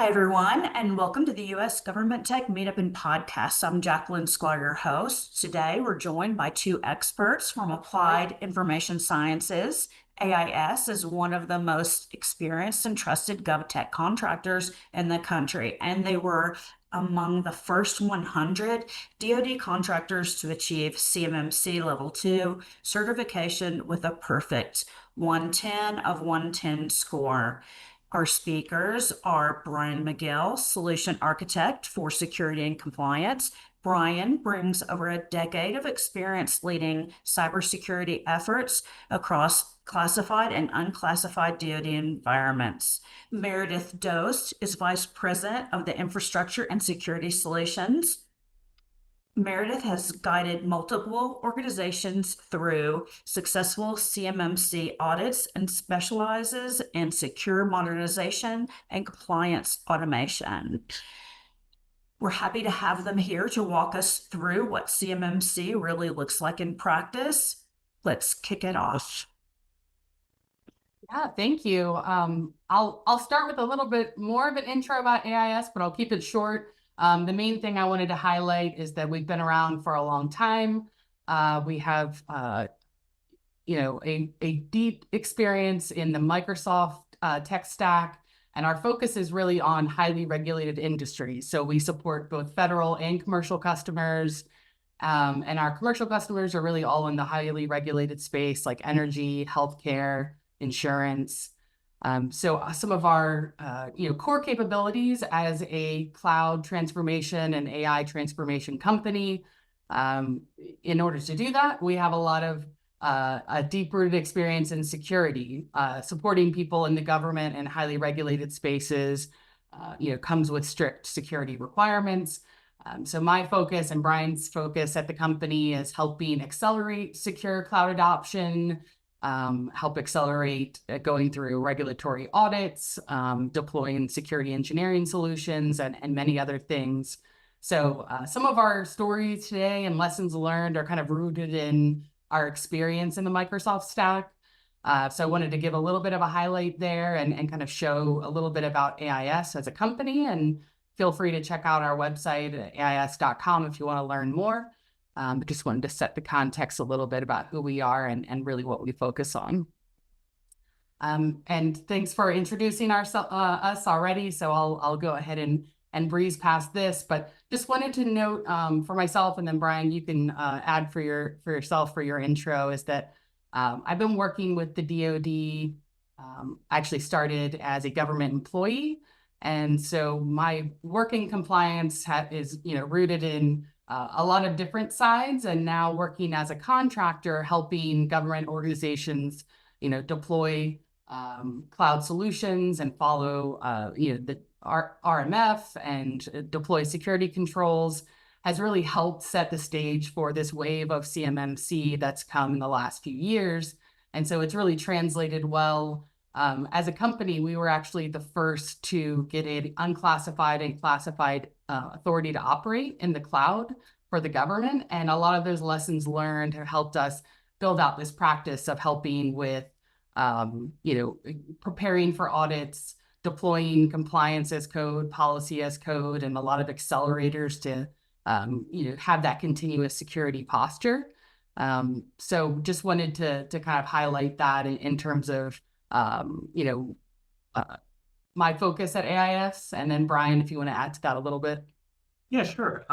Hi, everyone, and welcome to the U.S. Government Tech Meetup and Podcast. I'm Jacqueline Sklar, your host. Today, we're joined by two experts from Applied Information Sciences. AIS is one of the most experienced and trusted GovTech contractors in the country, and they were among the first 100 DoD contractors to achieve CMMC Level 2 certification with a perfect 110 of 110 score. Our speakers are Bryan McGill, Solution Architect for Security and Compliance. Bryan brings over a decade of experience leading cybersecurity efforts across classified and unclassified DoD environments. Meredith Dost is Vice President of the Infrastructure and Security Solutions. Meredith has guided multiple organizations through successful CMMC audits and specializes in secure modernization and compliance automation. We're happy to have them here to walk us through what CMMC really looks like in practice. Let's kick it off. Yeah, thank you. I'll start with a little bit more of an intro about AIS, but I'll keep it short. The main thing I wanted to highlight is that we've been around for a long time. We have, a deep experience in the Microsoft tech stack, and our focus is really on highly regulated industries. So we support both federal and commercial customers, and our commercial customers are really all in the highly regulated space like energy, healthcare, insurance. So some of our core capabilities as a cloud transformation and AI transformation company. In order to do that, we have a lot of a deep-rooted experience in security, supporting people in the government and highly regulated spaces. Comes with strict security requirements. So my focus and Bryan's focus at the company is helping accelerate secure cloud adoption. Help accelerate going through regulatory audits, deploying security engineering solutions, and many other things. So some of our stories today and lessons learned are kind of rooted in our experience in the Microsoft stack. So I wanted to give a little bit of a highlight there and kind of show a little bit about AIS as a company. And feel free to check out our website at ais.com if you want to learn more. Just wanted to set the context a little bit about who we are and really what we focus on. And thanks for introducing us already. So I'll go ahead and breeze past this, but just wanted to note for myself, and then Bryan, you can add for yourself for your intro, is that I've been working with the DoD. Actually started as a government employee, and so my working compliance is rooted in a lot of different sides, and now working as a contractor, helping government organizations, deploy cloud solutions and follow, the RMF and deploy security controls, has really helped set the stage for this wave of CMMC that's come in the last few years. And so it's really translated well. As a company, we were actually the first to get an unclassified and classified authority to operate in the cloud for the government. And a lot of those lessons learned have helped us build out this practice of helping with, preparing for audits, deploying compliance as code, policy as code, and a lot of accelerators to, have that continuous security posture. So just wanted to kind of highlight that in terms of, my focus at AIS, and then Bryan, if you want to add to that a little bit. Yeah, sure.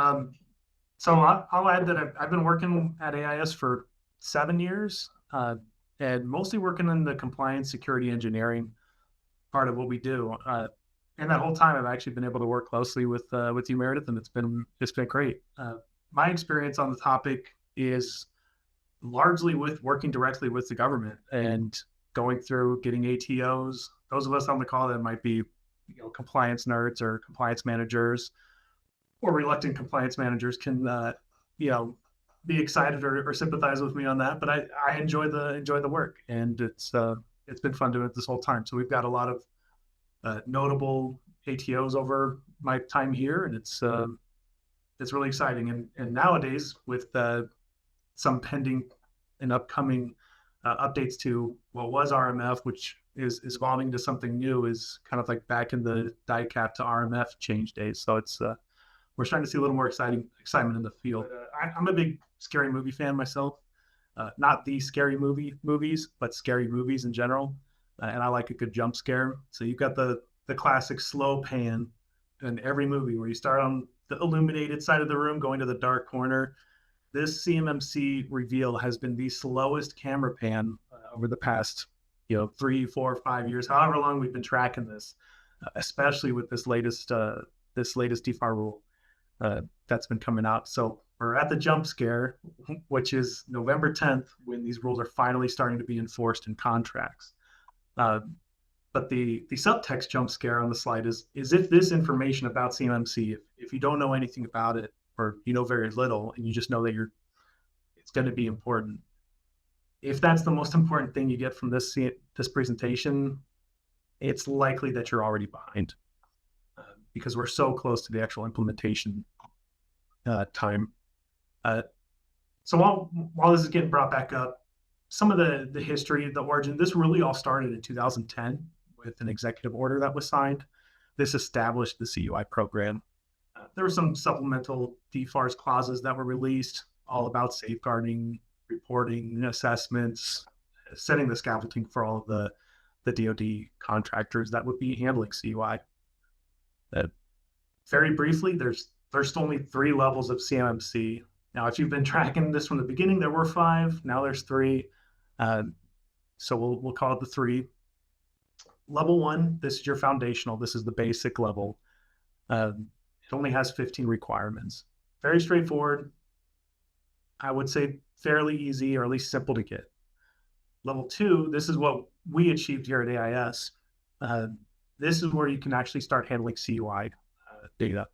So I'll add that I've been working at AIS for 7 years, and mostly working in the compliance security engineering part of what we do. And that whole time, I've actually been able to work closely with you, Meredith, and it's been great. My experience on the topic is largely with working directly with the government and going through getting ATOs. Those of us on the call that might be, compliance nerds or compliance managers or reluctant compliance managers can, be excited or sympathize with me on that. But I enjoy the work, and it's been fun doing it this whole time. So we've got a lot of notable ATOs over my time here, and it's really exciting. And nowadays, with some pending and upcoming updates to what was RMF, which is evolving to something new is kind of like back in the die-cap to RMF change days. So it's we're starting to see a little more excitement in the field. I'm a big scary movie fan myself. Not the scary movies, but scary movies in general. And I like a good jump scare. So you've got the classic slow pan in every movie where you start on the illuminated side of the room, going to the dark corner. This CMMC reveal has been the slowest camera pan over the past 3, 4, 5 years, however long we've been tracking this, especially with this latest DFAR rule that's been coming out. So we're at the jump scare, which is November 10th, when these rules are finally starting to be enforced in contracts. But the subtext jump scare on the slide is if this information about CMMC, if you don't know anything about it, or you know very little, and you just know that it's going to be important. If that's the most important thing you get from this presentation, it's likely that you're already behind, because we're so close to the actual implementation time. So while this is getting brought back up, some of the history, the origin, this really all started in 2010 with an executive order that was signed. This established the CUI program. There were some supplemental DFARS clauses that were released, all about safeguarding, reporting, assessments, setting the scaffolding for all of the DoD contractors that would be handling CUI. Very briefly, there's only 3 levels of CMMC. Now, if you've been tracking this from the beginning, there were 5. Now there's 3. So we'll call it the 3. Level 1, this is your foundational. This is the basic level. It only has 15 requirements. Very straightforward. I would say fairly easy, or at least simple to get. Level 2, this is what we achieved here at AIS. This is where you can actually start handling CUI data.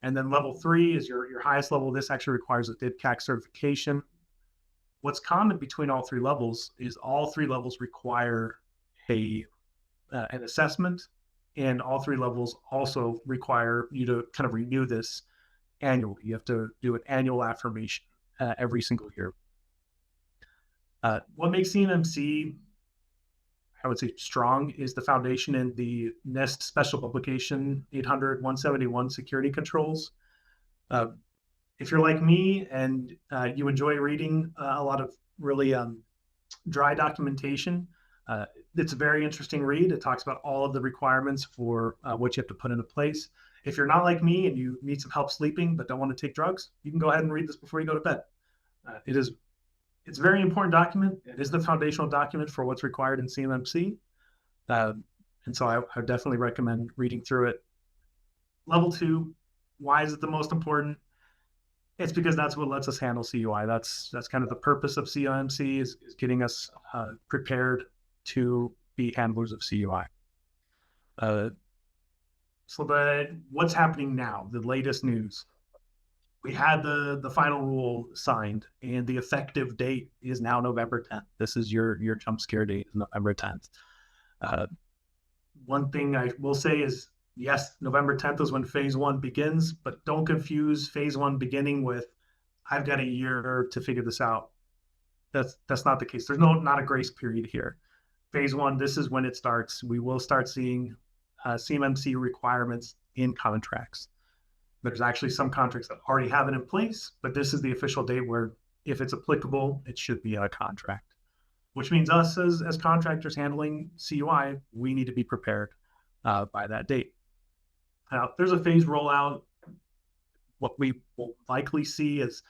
And then level 3 is your highest level. This actually requires a DIDCAC certification. What's common between all 3 levels is all 3 levels require an assessment, and all 3 levels also require you to kind of renew this annually. You have to do an annual affirmation every single year. What makes CMMC, I would say, strong is the foundation in the NIST Special Publication 800-171 security controls. If you're like me and you enjoy reading a lot of really dry documentation, it's a very interesting read. It talks about all of the requirements for what you have to put into place. If you're not like me and you need some help sleeping but don't want to take drugs, you can go ahead and read this before you go to bed. It's a very important document. It is the foundational document for what's required in CMMC. And so I would definitely recommend reading through it. Level 2, why is it the most important? It's because that's what lets us handle CUI. That's kind of the purpose of CMMC is getting us prepared to be handlers of CUI. So what's happening now, the latest news. We had the final rule signed, and the effective date is now November 10th. This is your jump scare date, November 10th. One thing I will say is, yes, November 10th is when phase 1 begins, but don't confuse phase 1 beginning with, I've got a year to figure this out. That's not the case. There's not a grace period here. Phase 1, this is when it starts. We will start seeing CMMC requirements in contracts. There's actually some contracts that already have it in place, but this is the official date where, if it's applicable, it should be a contract, which means us as contractors handling CUI, we need to be prepared by that date. Now, there's a phase rollout. What we will likely see is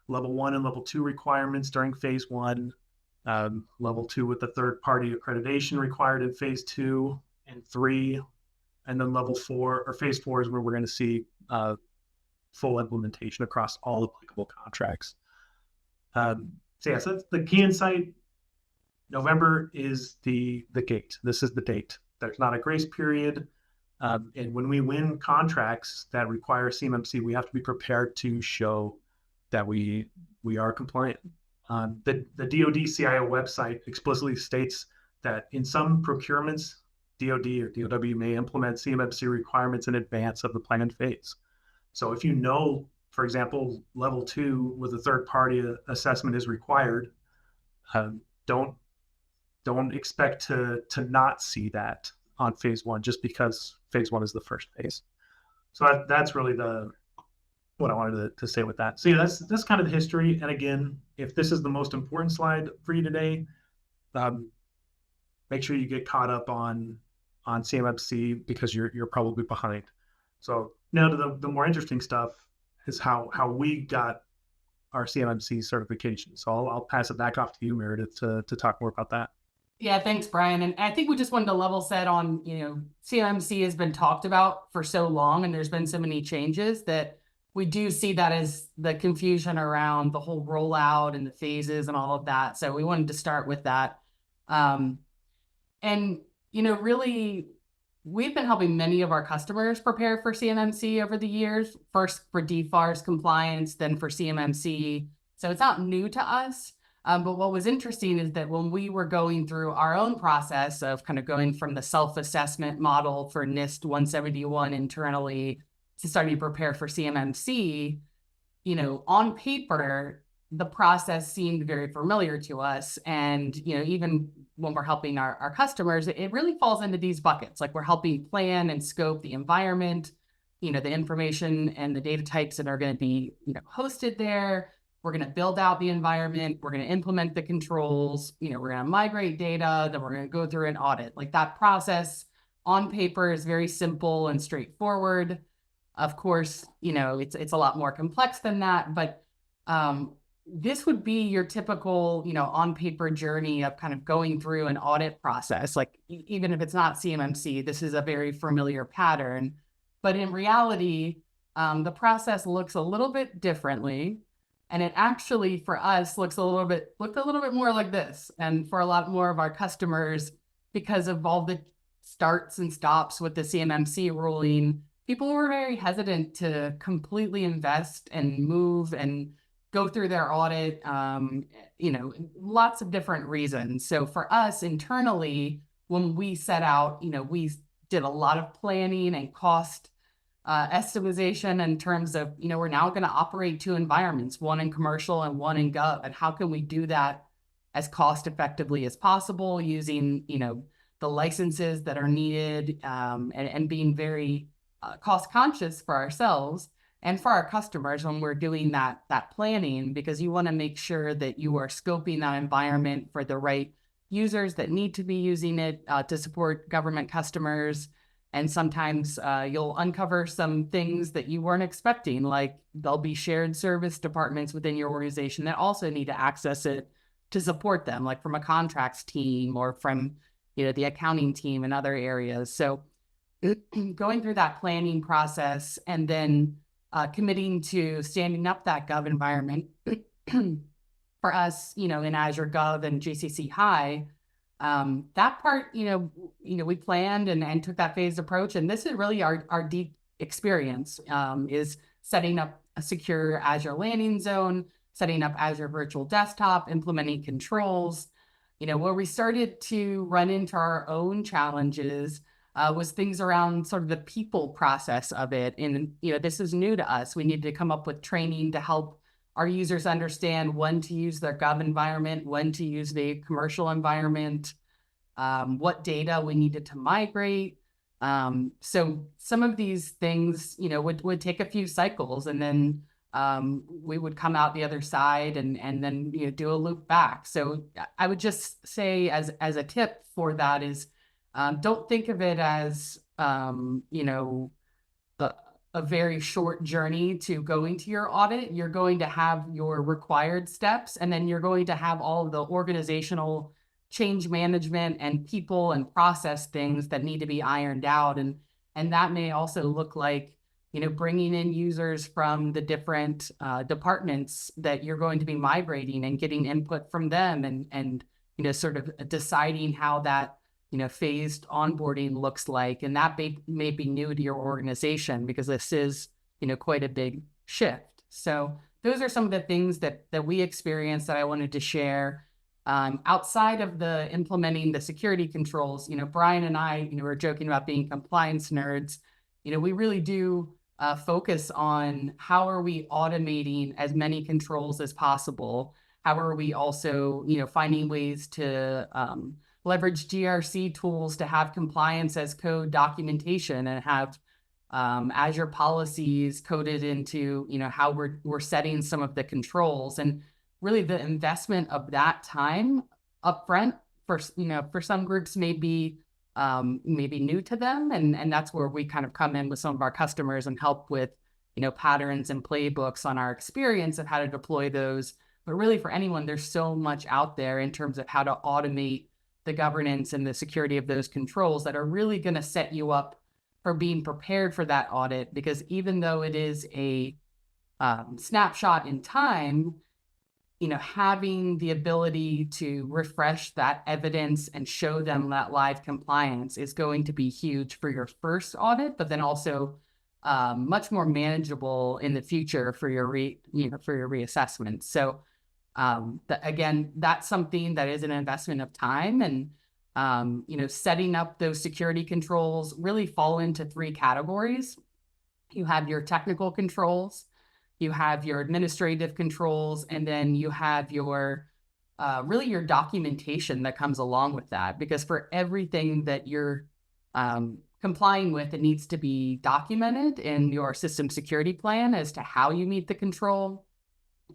level 1 and level 2 requirements during phase 1, level 2 with the third-party accreditation required in phase 2 and 3, and then level 4 or phase 4 is where we're going to see full implementation across all applicable contracts. So that's the key insight. November is the gate. This is the date. There's not a grace period. And when we win contracts that require CMMC, we have to be prepared to show that we are compliant. The DoD CIO website explicitly states that in some procurements, DoD or DOW may implement CMMC requirements in advance of the planned phase. So if you know, for example, level 2 with a third-party assessment is required, don't don't expect to not see that on phase one, just because phase one is the first phase. So that's really what I wanted to say with that. So yeah, that's kind of the history. And again, if this is the most important slide for you today, make sure you get caught up on CMMC, because you're probably behind. So now to the more interesting stuff is how we got our CMMC certification. So I'll pass it back off to you, Meredith, to talk more about that. Yeah, thanks, Bryan. And I think we just wanted to level set on, CMMC has been talked about for so long, and there's been so many changes that we do see that as the confusion around the whole rollout and the phases and all of that. So we wanted to start with that. And, really, we've been helping many of our customers prepare for CMMC over the years, first for DFARS compliance, then for CMMC. So it's not new to us. But what was interesting is that when we were going through our own process of kind of going from the self-assessment model for NIST 171 internally to starting to prepare for CMMC, on paper, the process seemed very familiar to us. And, even when we're helping our customers, it really falls into these buckets. Like, we're helping plan and scope the environment, the information and the data types that are going to be, hosted there. We're going to build out the environment. We're going to implement the controls. We're going to migrate data. Then we're going to go through an audit. Like, that process on paper is very simple and straightforward. Of course, it's a lot more complex than that. But this would be your typical, on paper journey of kind of going through an audit process. Like, even if it's not CMMC, this is a very familiar pattern. But in reality, the process looks a little bit differently. And it actually, for us, looked a little bit more like this. And for a lot more of our customers, because of all the starts and stops with the CMMC ruling, people were very hesitant to completely invest and move and go through their audit, lots of different reasons. So for us internally, when we set out, we did a lot of planning and cost estimation in terms of, we're now going to operate two environments, one in commercial and one in Gov. And how can we do that as cost effectively as possible using, the licenses that are needed, and being very cost conscious for ourselves and for our customers when we're doing that planning, because you want to make sure that you are scoping that environment for the right users that need to be using it to support government customers. And sometimes you'll uncover some things that you weren't expecting, like there'll be shared service departments within your organization that also need to access it to support them, like from a contracts team or from, the accounting team and other areas. So going through that planning process and then committing to standing up that Gov environment for us, in Azure Gov and GCC High. That part, we planned and took that phased approach. And this is really our deep experience, is setting up a secure Azure landing zone, setting up Azure Virtual Desktop, implementing controls. Where we started to run into our own challenges was things around sort of the people process of it. And, this is new to us. We needed to come up with training to help our users understand when to use their Gov environment, when to use the commercial environment, what data we needed to migrate. So some of these things, would take a few cycles, and then we would come out the other side and then do a loop back. So I would just say as a tip for that is, don't think of it as a very short journey to going to your audit. You're going to have your required steps, and then you're going to have all of the organizational change management and people and process things that need to be ironed out. And that may also look like, bringing in users from the different departments that you're going to be migrating and getting input from them and sort of deciding how that phased onboarding looks like. And that may be new to your organization, because this is, quite a big shift. So those are some of the things that we experienced that I wanted to share. Outside of the implementing the security controls, Bryan and I, were joking about being compliance nerds. We really do focus on how are we automating as many controls as possible. How are we also, finding ways to leverage GRC tools to have compliance as code documentation and have Azure policies coded into, how we're setting some of the controls. And really the investment of that time upfront for some groups may be maybe new to them. And that's where we kind of come in with some of our customers and help with, patterns and playbooks on our experience of how to deploy those. But really for anyone, there's so much out there in terms of how to automate the governance and the security of those controls that are really going to set you up for being prepared for that audit. Because even though it is a snapshot in time, having the ability to refresh that evidence and show them that live compliance is going to be huge for your first audit, but then also much more manageable in the future for your reassessment. So again, that's something that is an investment of time. And setting up those security controls really fall into three categories. You have your technical controls, you have your administrative controls, and then you have your really your documentation that comes along with that. Because for everything that you're complying with, it needs to be documented in your system security plan as to how you meet the control.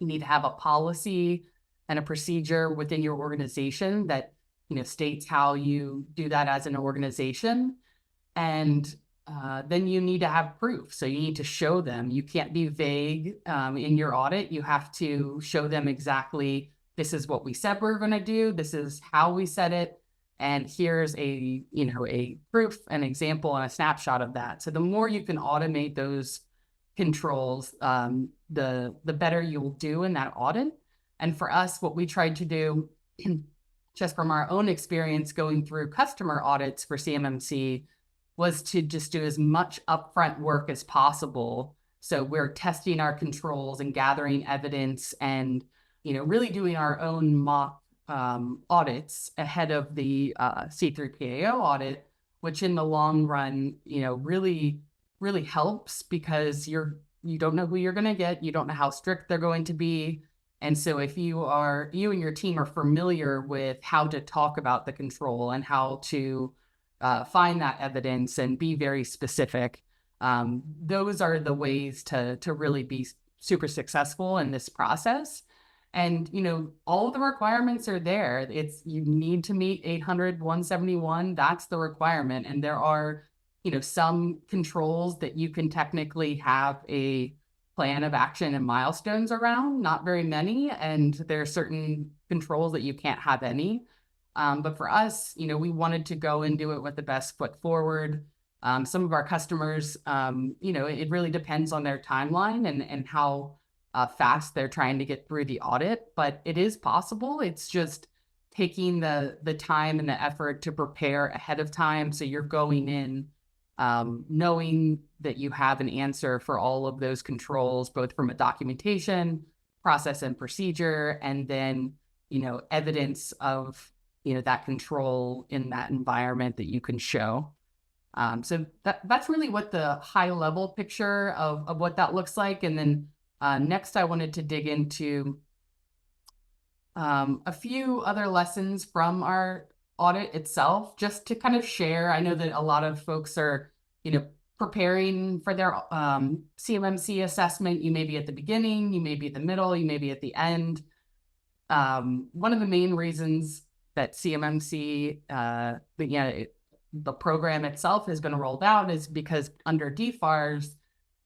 You need to have a policy and a procedure within your organization that states how you do that as an organization. And then you need to have proof. So you need to show them. You can't be vague in your audit. You have to show them exactly, this is what we said we're going to do. This is how we said it. And here's a proof, an example, and a snapshot of that. So the more you can automate those controls, the better you will do in that audit. And for us, what we tried to do, just from our own experience going through customer audits for CMMC, was to just do as much upfront work as possible. So we're testing our controls and gathering evidence and, really doing our own mock audits ahead of the C3PAO audit, which in the long run, really, really helps because you don't know who you're going to get. You don't know how strict they're going to be. And so if you and your team are familiar with how to talk about the control and how to find that evidence and be very specific, those are the ways to really be super successful in this process. And, all of the requirements are there. You need to meet 800-171. That's the requirement. And there are, some controls that you can technically have a plan of action and milestones around, not very many. And there are certain controls that you can't have any. But for us, we wanted to go and do it with the best foot forward. Some of our customers, it really depends on their timeline and how fast they're trying to get through the audit, but it is possible. It's just taking the time and the effort to prepare ahead of time. So you're going in knowing that you have an answer for all of those controls, both from a documentation, process and procedure, and then, evidence of, that control in that environment that you can show. So that's really what the high level picture of what that looks like. And then next, I wanted to dig into a few other lessons from our audit itself, just to kind of share. I know that a lot of folks are, preparing for their CMMC assessment. You may be at the beginning, you may be at the middle, you may be at the end. One of the main reasons that CMMC, the program itself has been rolled out is because under DFARS,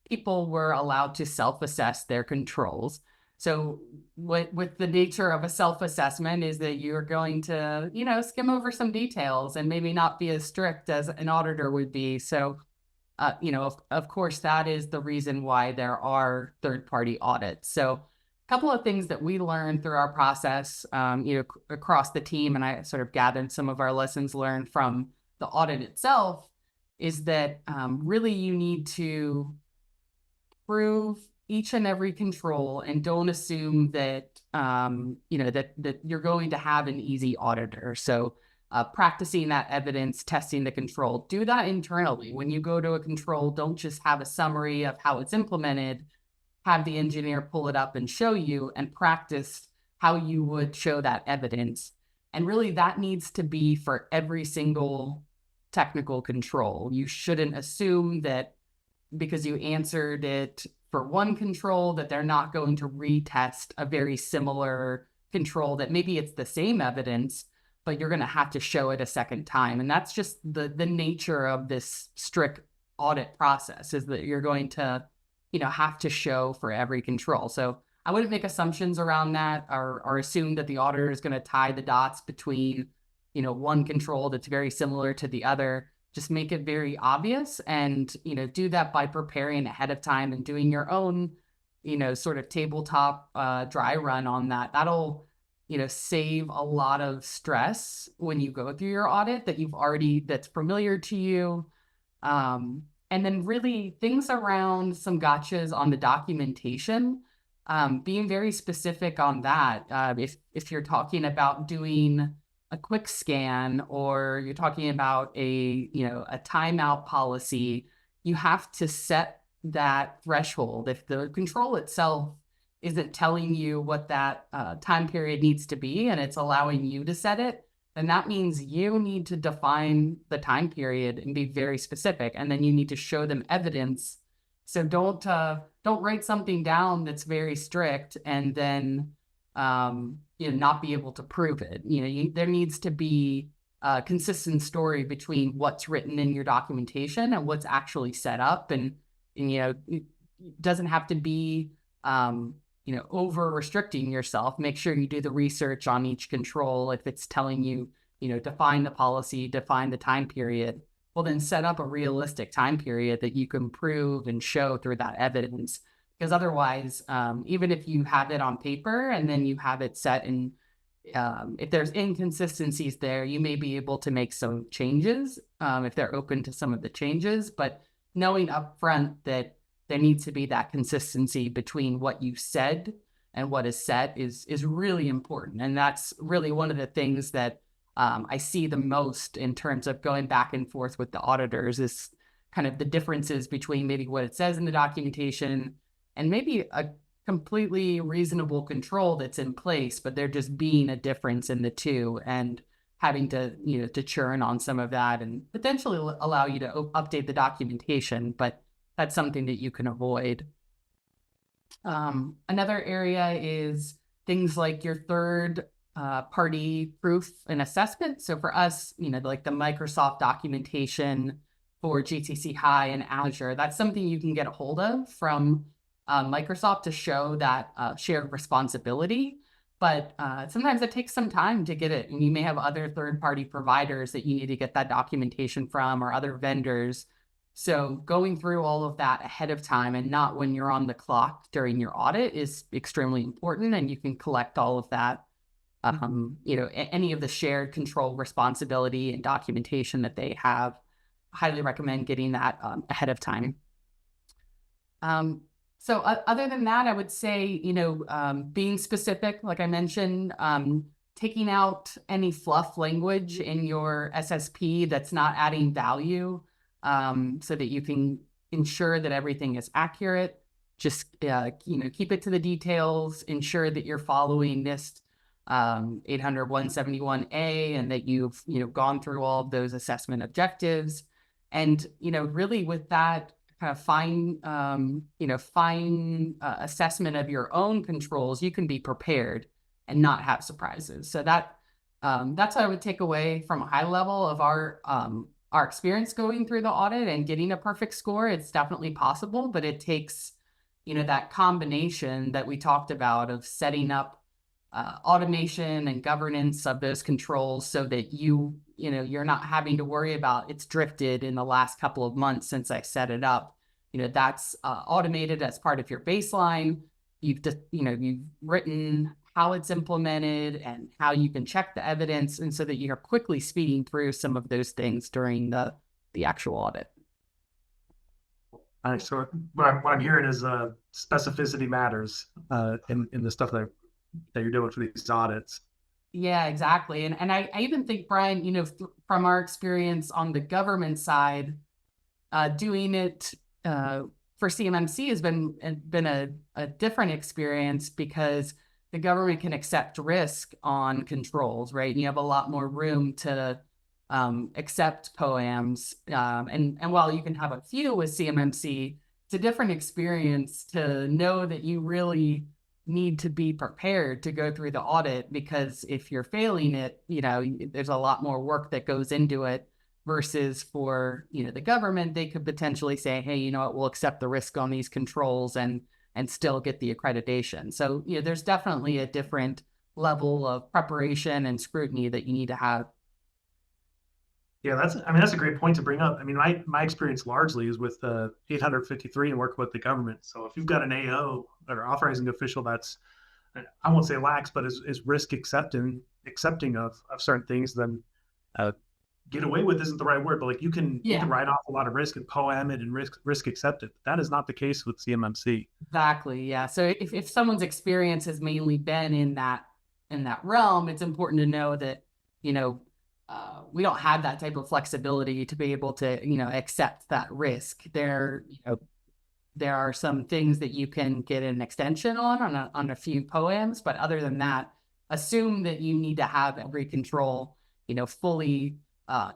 people were allowed to self-assess their controls. So with the nature of a self-assessment is that you're going to, skim over some details and maybe not be as strict as an auditor would be. So, of course, that is the reason why there are third-party audits. So a couple of things that we learned through our process, across the team, and I sort of gathered some of our lessons learned from the audit itself, is that really you need to prove each and every control and don't assume that, that you're going to have an easy auditor. So practicing that evidence, testing the control, do that internally. When you go to a control, don't just have a summary of how it's implemented, have the engineer pull it up and show you and practice how you would show that evidence. And really that needs to be for every single technical control. You shouldn't assume that because you answered it for one control that they're not going to retest a very similar control that maybe it's the same evidence, but you're going to have to show it a second time. And that's just the nature of this strict audit process, is that you're going to, have to show for every control. So I wouldn't make assumptions around that, or assume that the auditor is going to tie the dots between, one control that's very similar to the other. Just make it very obvious, and, do that by preparing ahead of time and doing your own, sort of tabletop dry run on that. That'll, save a lot of stress when you go through your audit that's familiar to you. And then really things around some gotchas on the documentation, being very specific on that. If you're talking about doing a quick scan, or you're talking about a timeout policy, you have to set that threshold. If the control itself isn't telling you what that time period needs to be, and it's allowing you to set it, then that means you need to define the time period and be very specific. And then you need to show them evidence. So don't write something down that's very strict and then not be able to prove it. There needs to be a consistent story between what's written in your documentation and what's actually set up. And it doesn't have to be over restricting yourself. Make sure you do the research on each control. If it's telling you, define the policy, define the time period, well, then set up a realistic time period that you can prove and show through that evidence. Because otherwise, even if you have it on paper and then you have it set, and if there's inconsistencies there, you may be able to make some changes if they're open to some of the changes. But knowing upfront that there needs to be that consistency between what you said and what is set is really important. And that's really one of the things that I see the most in terms of going back and forth with the auditors, is kind of the differences between maybe what it says in the documentation and maybe a completely reasonable control that's in place, but there just being a difference in the two, and having to, to churn on some of that and potentially allow you to update the documentation. But that's something that you can avoid. Another area is things like your third party proof and assessment. So for us, like the Microsoft documentation for GCC High and Azure, that's something you can get a hold of from Microsoft to show that shared responsibility. But sometimes it takes some time to get it. And you may have other third-party providers that you need to get that documentation from, or other vendors. So going through all of that ahead of time and not when you're on the clock during your audit is extremely important. And you can collect all of that, any of the shared control responsibility and documentation that they have. Highly recommend getting that ahead of time. So other than that, I would say, being specific, like I mentioned, taking out any fluff language in your SSP that's not adding value, so that you can ensure that everything is accurate. Just, keep it to the details, ensure that you're following NIST 800-171A, and that you've, gone through all of those assessment objectives. And, really with that kind of fine assessment of your own controls, you can be prepared and not have surprises. So that's what I would take away from a high level of our experience going through the audit and getting a perfect score. It's definitely possible, but it takes, that combination that we talked about of setting up automation and governance of those controls, so that you're not having to worry about it's drifted in the last couple of months since I set it up. That's automated as part of your baseline. You've written how it's implemented and how you can check the evidence, and so that you're quickly speeding through some of those things during the actual audit. So what I'm hearing is specificity matters in the stuff that you're doing for these audits. Yeah, exactly. And I even think, Bryan, from our experience on the government side, doing it for CMMC has been a different experience, because the government can accept risk on controls, right? And you have a lot more room to accept POAMs. And while you can have a few with CMMC, it's a different experience to know that you really need to be prepared to go through the audit, because if you're failing it, there's a lot more work that goes into it versus for, the government. They could potentially say, hey, you know what, we'll accept the risk on these controls and still get the accreditation. So, there's definitely a different level of preparation and scrutiny that you need to have. Yeah, that's a great point to bring up. I mean, my experience largely is with 853 and working with the government. So if you've got an AO or authorizing official that's, I won't say lax, but is risk accepting of certain things, then get away with isn't the right word, but like you can write off a lot of risk and POAM it and risk accept it. That is not the case with CMMC. Exactly. Yeah. So if someone's experience has mainly been in that realm, it's important to know that, we don't have that type of flexibility to be able to, accept that risk. There are some things that you can get an extension on a few POAMs, but other than that, assume that you need to have every control, fully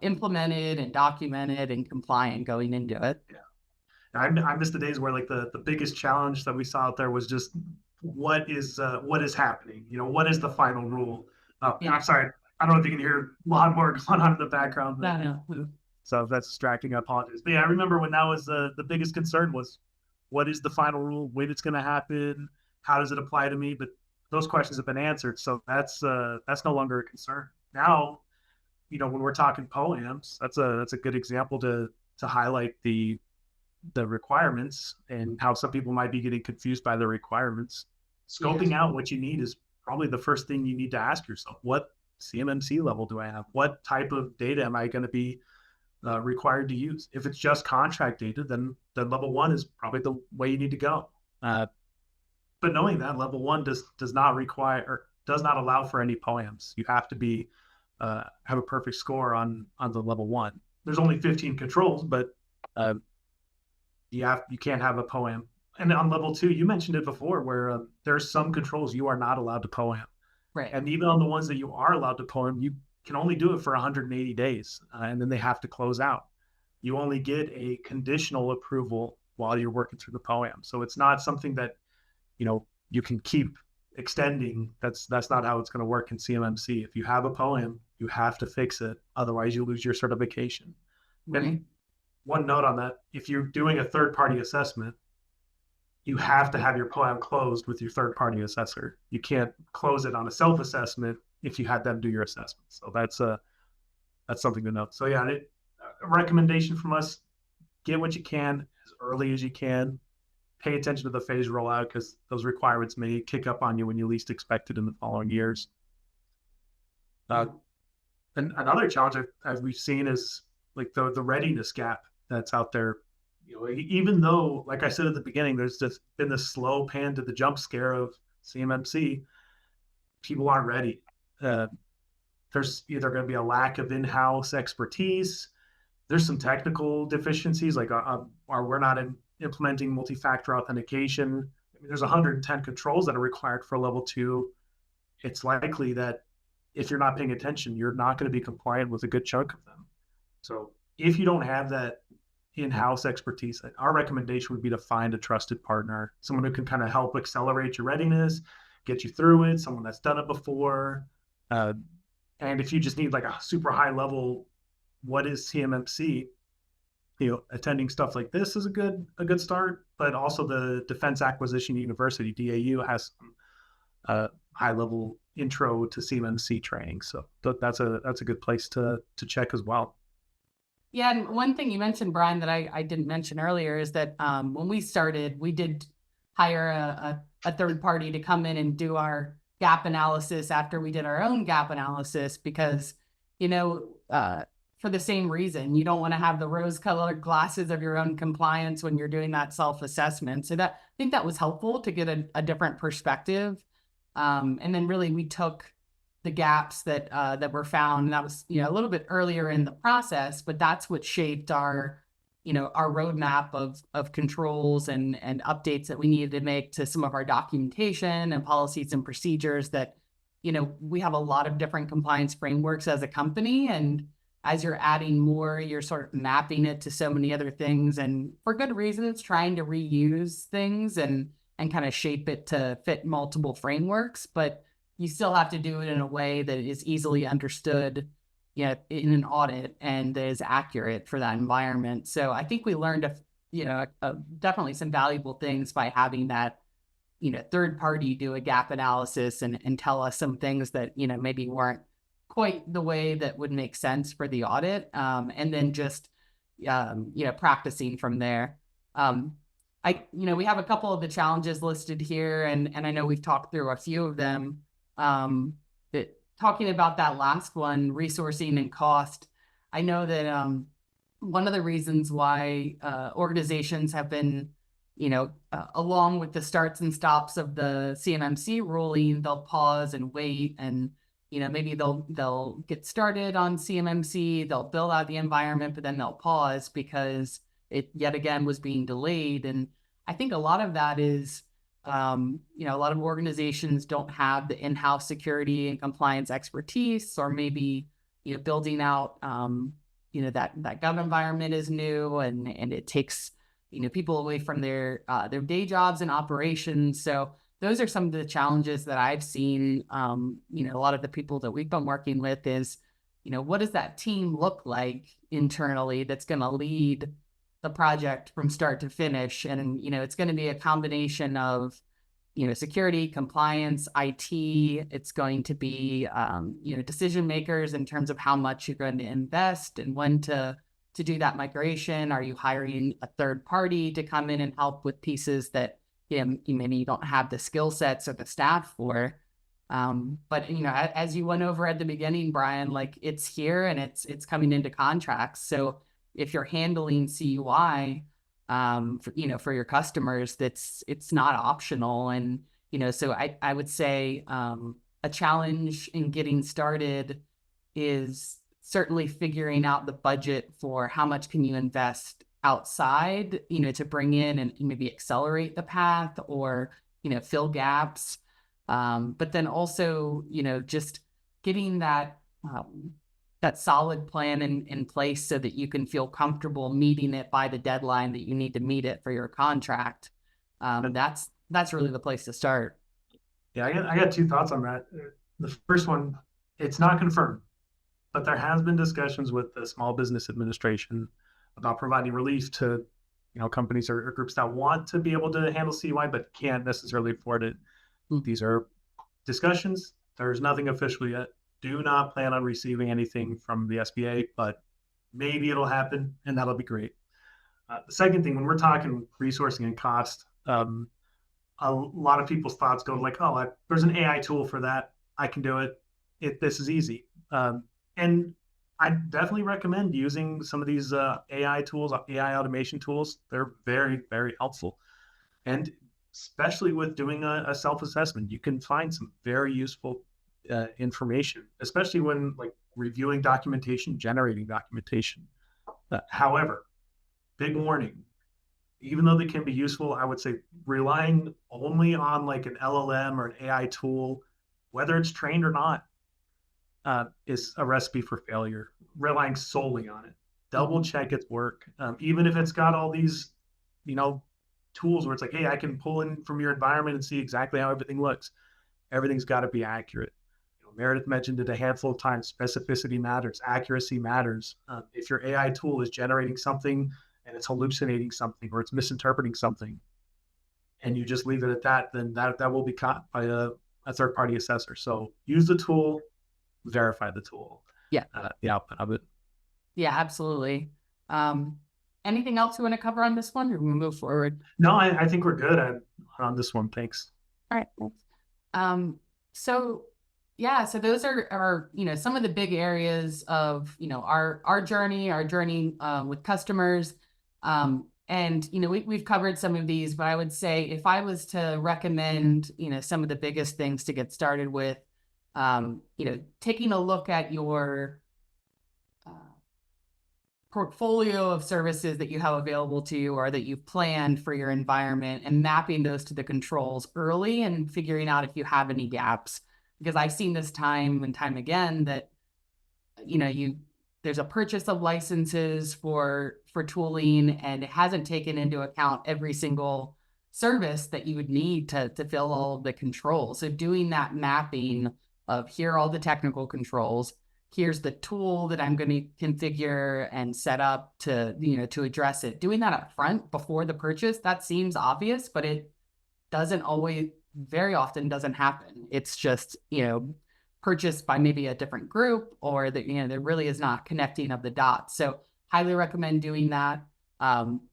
implemented and documented and compliant going into it. Yeah. I miss the days where like the biggest challenge that we saw out there was just what is happening? What is the final rule? I'm sorry, I don't know if you can hear a lot more going on in the background. No. So if that's distracting, I apologize. But yeah, I remember when that was the biggest concern was what is the final rule, when it's going to happen, how does it apply to me? But those questions have been answered, so that's no longer a concern. Now, when we're talking POAMs, that's a good example to highlight the requirements and how some people might be getting confused by the requirements. Scoping out what you need is probably the first thing you need to ask yourself. What CMMC level do I have? What type of data am I going to be required to use? If it's just contract data, then level 1 is probably the way you need to go. But knowing that level 1 does not require or does not allow for any POAMs. You have to be have a perfect score on the level 1. There's only 15 controls, but you can't have a POAM. And on level 2, you mentioned it before, where there's some controls you are not allowed to POAM. Right. And even on the ones that you are allowed to POAM, you can only do it for 180 days, and then they have to close out. You only get a conditional approval while you're working through the POAM. So it's not something that, you can keep extending. That's not how it's going to work in CMMC. If you have a POAM, you have to fix it. Otherwise, you lose your certification. Right. And one note on that, if you're doing a third-party assessment, you have to have your POAM closed with your third-party assessor. You can't close it on a self-assessment if you had them do your assessment. So that's something to note. So yeah, a recommendation from us: get what you can as early as you can. Pay attention to the phase rollout, because those requirements may kick up on you when you least expect it in the following years. And another challenge we've seen is like the readiness gap that's out there. Even though, like I said at the beginning, there's just been this slow pan to the jump scare of CMMC, people aren't ready. There's either going to be a lack of in-house expertise. There's some technical deficiencies, like we're not implementing multi-factor authentication. I mean, there's 110 controls that are required for level 2. It's likely that if you're not paying attention, you're not going to be compliant with a good chunk of them. So if you don't have that in-house expertise, our recommendation would be to find a trusted partner, someone who can kind of help accelerate your readiness, get you through it, someone that's done it before. And if you just need like a super high level, what is CMMC? Attending stuff like this is a good start, but also the Defense Acquisition University, DAU, has some high level intro to CMMC training. So that's a good place to check as well. Yeah, and one thing you mentioned, Bryan, that I didn't mention earlier is that when we started, we did hire a third party to come in and do our gap analysis after we did our own gap analysis, because, for the same reason, you don't want to have the rose-colored glasses of your own compliance when you're doing that self-assessment. So I think that was helpful to get a different perspective. And then really we took the gaps that were found, and that was a little bit earlier in the process, but that's what shaped our our roadmap of controls and updates that we needed to make to some of our documentation and policies and procedures that, we have a lot of different compliance frameworks as a company. And as you're adding more, you're sort of mapping it to so many other things, and for good reasons, trying to reuse things and kind of shape it to fit multiple frameworks. But you still have to do it in a way that is easily understood, in an audit and that is accurate for that environment. So I think we learned, definitely some valuable things by having that, third party do a gap analysis and tell us some things that, maybe weren't quite the way that would make sense for the audit. And then just, practicing from there. We have a couple of the challenges listed here, and I know we've talked through a few of them. Talking about that last one, resourcing and cost, I know that one of the reasons why organizations have been, along with the starts and stops of the CMMC ruling, they'll pause and wait, and maybe they'll get started on CMMC, they'll build out the environment, but then they'll pause because it yet again was being delayed. And I think a lot of that is, a lot of organizations don't have the in-house security and compliance expertise, or maybe, building out, that Gov environment is new, and it takes, people away from their day jobs and operations. So those are some of the challenges that I've seen. A lot of the people that we've been working with is, what does that team look like internally that's going to lead the project from start to finish? And, it's going to be a combination of, security, compliance, IT. It's going to be, decision makers in terms of how much you're going to invest and when to do that migration. Are you hiring a third party to come in and help with pieces that, maybe you don't have the skill sets or the staff for? But, as you went over at the beginning, Bryan, like, it's here and it's coming into contracts. So if you're handling CUI, for your customers, it's not optional. And, so I would say a challenge in getting started is certainly figuring out the budget for how much can you invest outside, to bring in and maybe accelerate the path or, fill gaps. But then also, just getting that solid plan in place so that you can feel comfortable meeting it by the deadline that you need to meet it for your contract. That's really the place to start. Yeah, I got two thoughts on that. The first one, it's not confirmed, but there has been discussions with the Small Business Administration about providing relief to, companies or groups that want to be able to handle CUI but can't necessarily afford it. These are discussions. There's nothing official yet. Do not plan on receiving anything from the SBA, but maybe it'll happen, and that'll be great. The second thing, when we're talking resourcing and cost, a lot of people's thoughts go like, oh, there's an AI tool for that. I can do it. This is easy. And I definitely recommend using some of these AI tools, AI automation tools. They're very, very helpful. And especially with doing a self-assessment, you can find some very useful information, especially when like reviewing documentation, generating documentation. However, big warning, even though they can be useful, I would say relying only on like an LLM or an AI tool, whether it's trained or not, is a recipe for failure. Relying solely on it, double check its work, even if it's got all these, tools where it's like, hey, I can pull in from your environment and see exactly how everything looks. Everything's got to be accurate. Meredith mentioned it a handful of times. Specificity matters. Accuracy matters. If your AI tool is generating something and it's hallucinating something or it's misinterpreting something, and you just leave it at that, then that will be caught by a third-party assessor. So use the tool, verify the tool. Yeah. The output of it. Yeah, absolutely. Anything else you want to cover on this one, or we move forward? No, I think we're good on this one. Thanks. All right. Thanks. So those are some of the big areas of our journey with customers. And we've covered some of these, but I would say if I was to recommend some of the biggest things to get started with, taking a look at your portfolio of services that you have available to you or that you've planned for your environment and mapping those to the controls early and figuring out if you have any gaps. Because I've seen this time and time again that, there's a purchase of licenses for tooling, and it hasn't taken into account every single service that you would need to fill all of the controls. So doing that mapping of here are all the technical controls, here's the tool that I'm going to configure and set up to address it. Doing that up front before the purchase, that seems obvious, but it very often doesn't happen. It's just, purchased by maybe a different group, or that, there really is not connecting of the dots. So highly recommend doing that,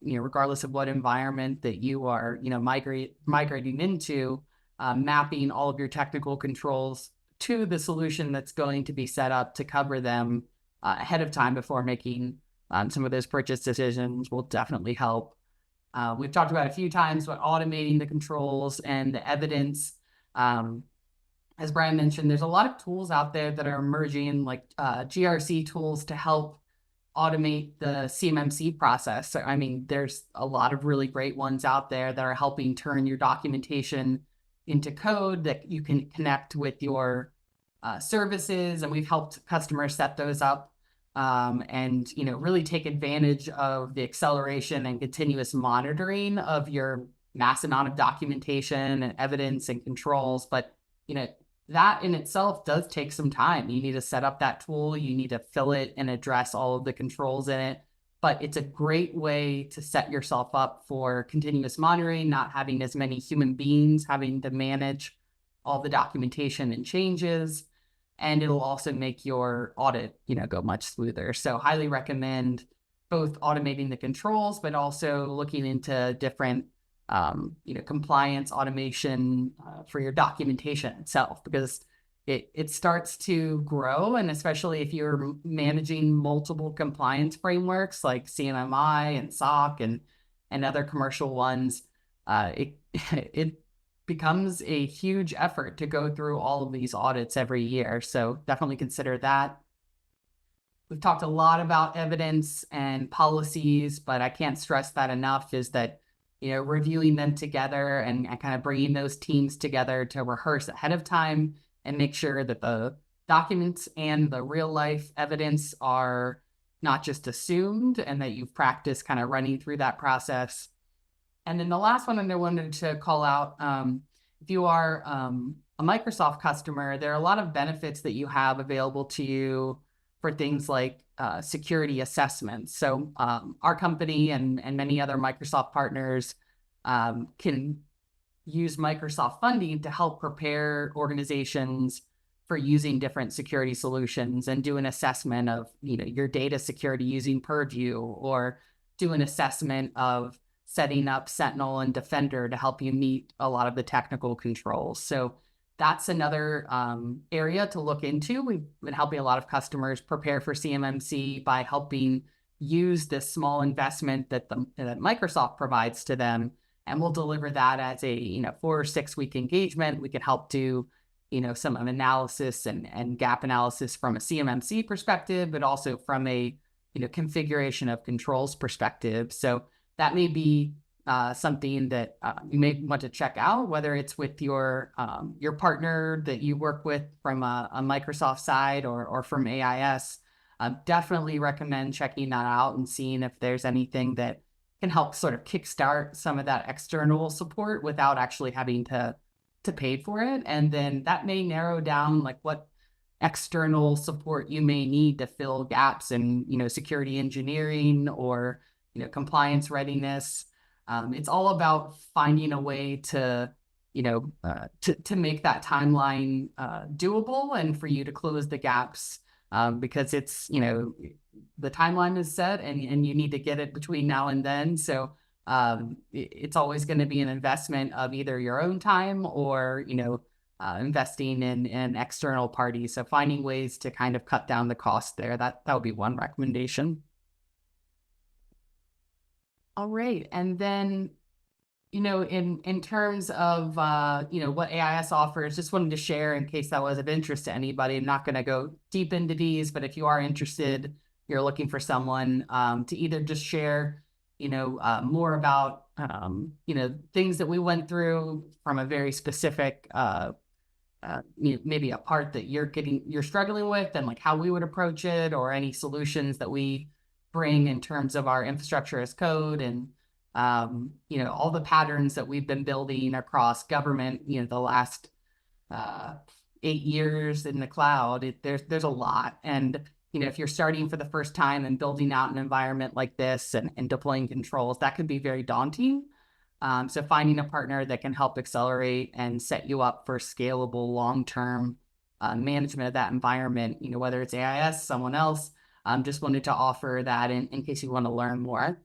regardless of what environment that you are, migrating into, mapping all of your technical controls to the solution that's going to be set up to cover them ahead of time before making some of those purchase decisions will definitely help. We've talked about a few times about automating the controls and the evidence. As Bryan mentioned, there's a lot of tools out there that are emerging, like GRC tools to help automate the CMMC process. So, there's a lot of really great ones out there that are helping turn your documentation into code that you can connect with your services. And we've helped customers set those up and really take advantage of the acceleration and continuous monitoring of your mass amount of documentation and evidence and controls. But, that in itself does take some time. You need to set up that tool, you need to fill it and address all of the controls in it. But it's a great way to set yourself up for continuous monitoring, not having as many human beings having to manage all the documentation and changes. And it'll also make your audit, go much smoother. So highly recommend both automating the controls, but also looking into different compliance automation for your documentation itself, because it starts to grow. And especially if you're managing multiple compliance frameworks like CMMI and SOC and other commercial ones, it becomes a huge effort to go through all of these audits every year. So definitely consider that. We've talked a lot about evidence and policies, but I can't stress that enough, is that reviewing them together and kind of bringing those teams together to rehearse ahead of time and make sure that the documents and the real life evidence are not just assumed, and that you've practiced kind of running through that process. And then the last one I wanted to call out, if you are a Microsoft customer, there are a lot of benefits that you have available to you for things like security assessments. So our company and many other Microsoft partners can use Microsoft funding to help prepare organizations for using different security solutions and do an assessment of your data security using Purview, or do an assessment of setting up Sentinel and Defender to help you meet a lot of the technical controls. So that's another area to look into. We've been helping a lot of customers prepare for CMMC by helping use this small investment that Microsoft provides to them, and we'll deliver that as a 4 or 6 week engagement. We can help do some analysis and gap analysis from a CMMC perspective, but also from a configuration of controls perspective. So that may be something that you may want to check out, whether it's with your partner that you work with from a Microsoft side or from AIS. Definitely recommend checking that out and seeing if there's anything that can help sort of kickstart some of that external support without actually having to pay for it. And then that may narrow down like what external support you may need to fill gaps in security engineering or compliance readiness. It's all about finding a way to make that timeline doable and for you to close the gaps, because it's the timeline is set and you need to get it between now and then. So it's always going to be an investment of either your own time or investing in external parties. So finding ways to kind of cut down the cost there, that would be one recommendation. All right. And then, in terms of, what AIS offers, just wanted to share in case that was of interest to anybody. I'm not going to go deep into these, but if you are interested, you're looking for someone to either just share, more about, things that we went through from a very specific, maybe a part that you're struggling with, and like how we would approach it, or any solutions that we bring in terms of our infrastructure as code, and all the patterns that we've been building across government, the last 8 years in the cloud. There's a lot. And if you're starting for the first time and building out an environment like this, and deploying controls, that could be very daunting. So finding a partner that can help accelerate and set you up for scalable long-term management of that environment, whether it's AIS, someone else, just wanted to offer that in case you want to learn more.